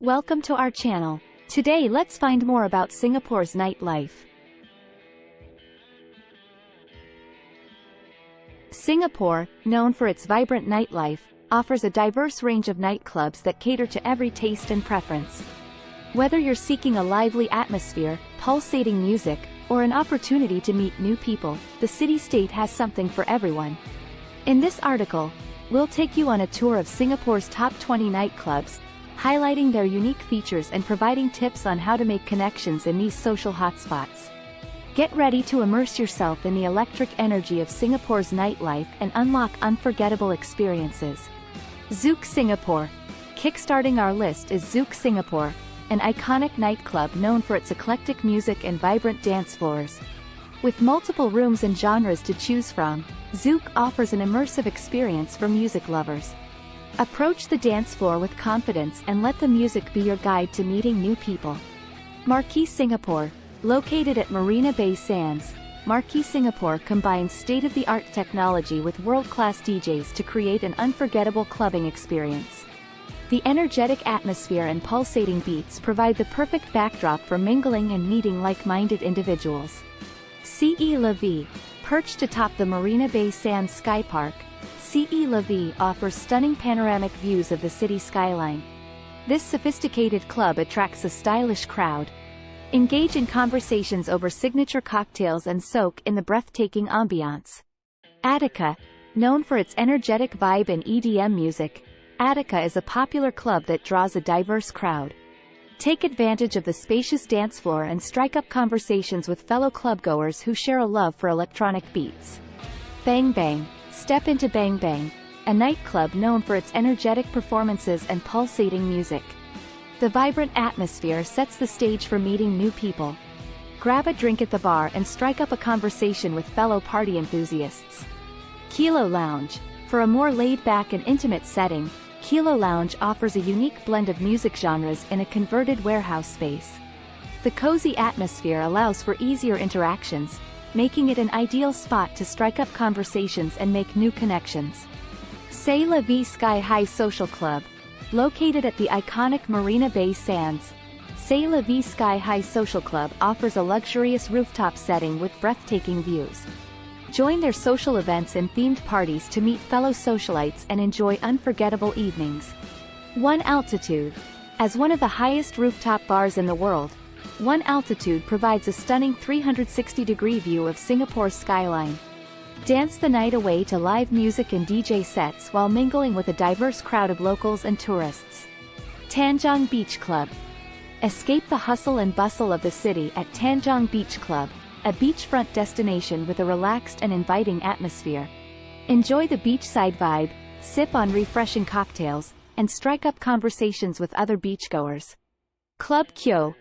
Welcome to our channel. Today let's find more about Singapore's nightlife. Singapore, known for its vibrant nightlife, offers a diverse range of nightclubs that cater to every taste and preference. Whether you're seeking a lively atmosphere, pulsating music, or an opportunity to meet new people, the city-state has something for everyone. In this article, we'll take you on a tour of Singapore's top 20 nightclubs, highlighting their unique features and providing tips on how to make connections in these social hotspots. Get ready to immerse yourself in the electric energy of Singapore's nightlife and unlock unforgettable experiences. Zouk Singapore. Kickstarting our list is Zouk Singapore, an iconic nightclub known for its eclectic music and vibrant dance floors. With multiple rooms and genres to choose from, Zouk offers an immersive experience for music lovers. Approach the dance floor with confidence and let the music be your guide to meeting new people. Marquee Singapore. Located at Marina Bay Sands, Marquee Singapore combines state-of-the-art technology with world-class DJs to create an unforgettable clubbing experience. The energetic atmosphere and pulsating beats provide the perfect backdrop for mingling and meeting like-minded individuals. Ce La Vie. Perched atop the Marina Bay Sands Sky Park, Ce La Vie offers stunning panoramic views of the city skyline. This sophisticated club attracts a stylish crowd. Engage in conversations over signature cocktails and soak in the breathtaking ambiance. Attica. Known for its energetic vibe and EDM music, Attica is a popular club that draws a diverse crowd. Take advantage of the spacious dance floor and strike up conversations with fellow clubgoers who share a love for electronic beats. Bang Bang. Step into Bang Bang, a nightclub known for its energetic performances and pulsating music. The vibrant atmosphere sets the stage for meeting new people. Grab a drink at the bar and strike up a conversation with fellow party enthusiasts. Kilo Lounge. For a more laid-back and intimate setting, Kilo Lounge offers a unique blend of music genres in a converted warehouse space. The cozy atmosphere allows for easier interactions, making it an ideal spot to strike up conversations and make new connections. C'est La Vie Sky High Social Club. Located at the iconic Marina Bay Sands, C'est La Vie Sky High Social Club offers a luxurious rooftop setting with breathtaking views. Join their social events and themed parties to meet fellow socialites and enjoy unforgettable evenings. One Altitude. As one of the highest rooftop bars in the world, One Altitude provides a stunning 360-degree view of Singapore's skyline. Dance the night away to live music and DJ sets while mingling with a diverse crowd of locals and tourists. Tanjong Beach Club. Escape the hustle and bustle of the city at Tanjong Beach Club, a beachfront destination with a relaxed and inviting atmosphere. Enjoy the beachside vibe, sip on refreshing cocktails, and strike up conversations with other beachgoers. Club Kyo.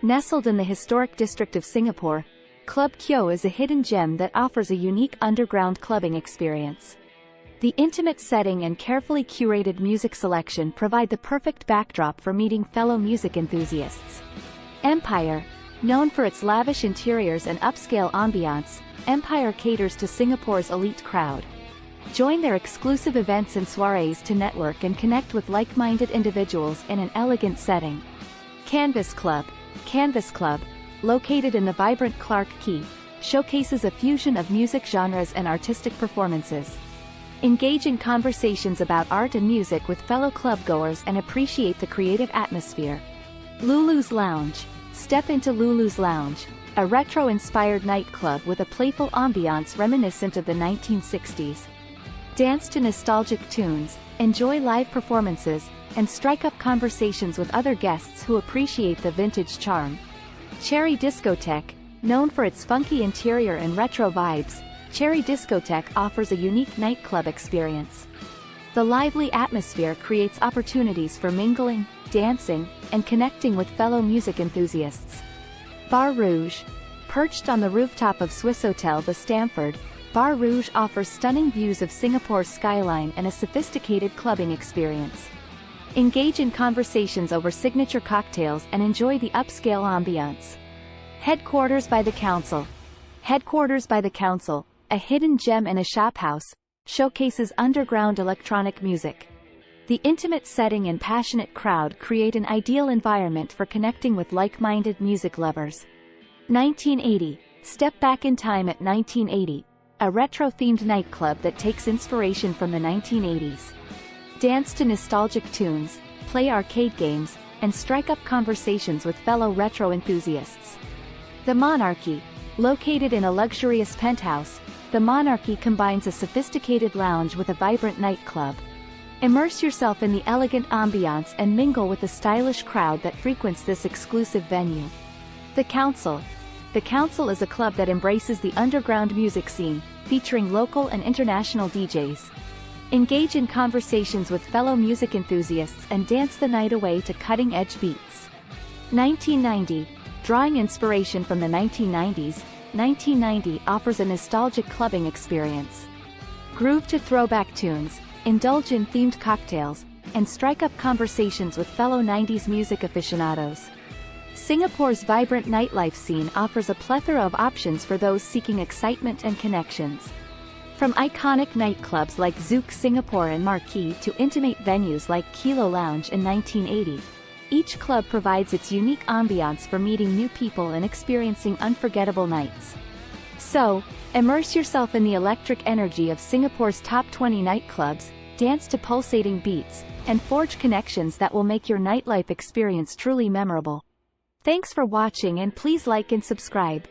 Nestled in the historic district of Singapore, Club Kyo is a hidden gem that offers a unique underground clubbing experience. The intimate setting and carefully curated music selection provide the perfect backdrop for meeting fellow music enthusiasts. Empire. Known for its lavish interiors and upscale ambiance, Empire caters to Singapore's elite crowd. Join their exclusive events and soirees to network and connect with like-minded individuals in an elegant setting. Canvas Club. Canvas Club, located in the vibrant Clarke Quay, showcases a fusion of music genres and artistic performances. Engage in conversations about art and music with fellow clubgoers and appreciate the creative atmosphere. Lulu's Lounge. Step into Lulu's Lounge, a retro-inspired nightclub with a playful ambiance reminiscent of the 1960s. Dance to nostalgic tunes, enjoy live performances, and strike up conversations with other guests who appreciate the vintage charm. Cherry Discotheque. Known for its funky interior and retro vibes, Cherry Discotheque offers a unique nightclub experience. The lively atmosphere creates opportunities for mingling, dancing, and connecting with fellow music enthusiasts. Bar Rouge. Perched on the rooftop of Swissôtel the Stamford, Bar Rouge offers stunning views of Singapore's skyline and a sophisticated clubbing experience. Engage in conversations over signature cocktails and enjoy the upscale ambiance. Headquarters by the Council. Headquarters by the Council, a hidden gem and a shophouse, showcases underground electronic music. The intimate setting and passionate crowd create an ideal environment for connecting with like-minded music lovers. 1980. Step back in time at 1980. A retro-themed nightclub that takes inspiration from the 1980s. Dance to nostalgic tunes, play arcade games, and strike up conversations with fellow retro enthusiasts. The Monarchy. Located in a luxurious penthouse, the Monarchy combines a sophisticated lounge with a vibrant nightclub. Immerse yourself in the elegant ambiance and mingle with the stylish crowd that frequents this exclusive venue. The Council. The Council is a club that embraces the underground music scene, featuring local and international DJs. Engage in conversations with fellow music enthusiasts and dance the night away to cutting-edge beats. 1990. Drawing inspiration from the 1990s, 1990 offers a nostalgic clubbing experience. Groove to throwback tunes, indulge in themed cocktails, and strike up conversations with fellow 90s music aficionados. Singapore's vibrant nightlife scene offers a plethora of options for those seeking excitement and connections. From iconic nightclubs like Zouk Singapore and Marquee to intimate venues like Kilo Lounge in 1980, each club provides its unique ambiance for meeting new people and experiencing unforgettable nights. So, immerse yourself in the electric energy of Singapore's top 20 nightclubs, dance to pulsating beats, and forge connections that will make your nightlife experience truly memorable. Thanks for watching, and please like and subscribe.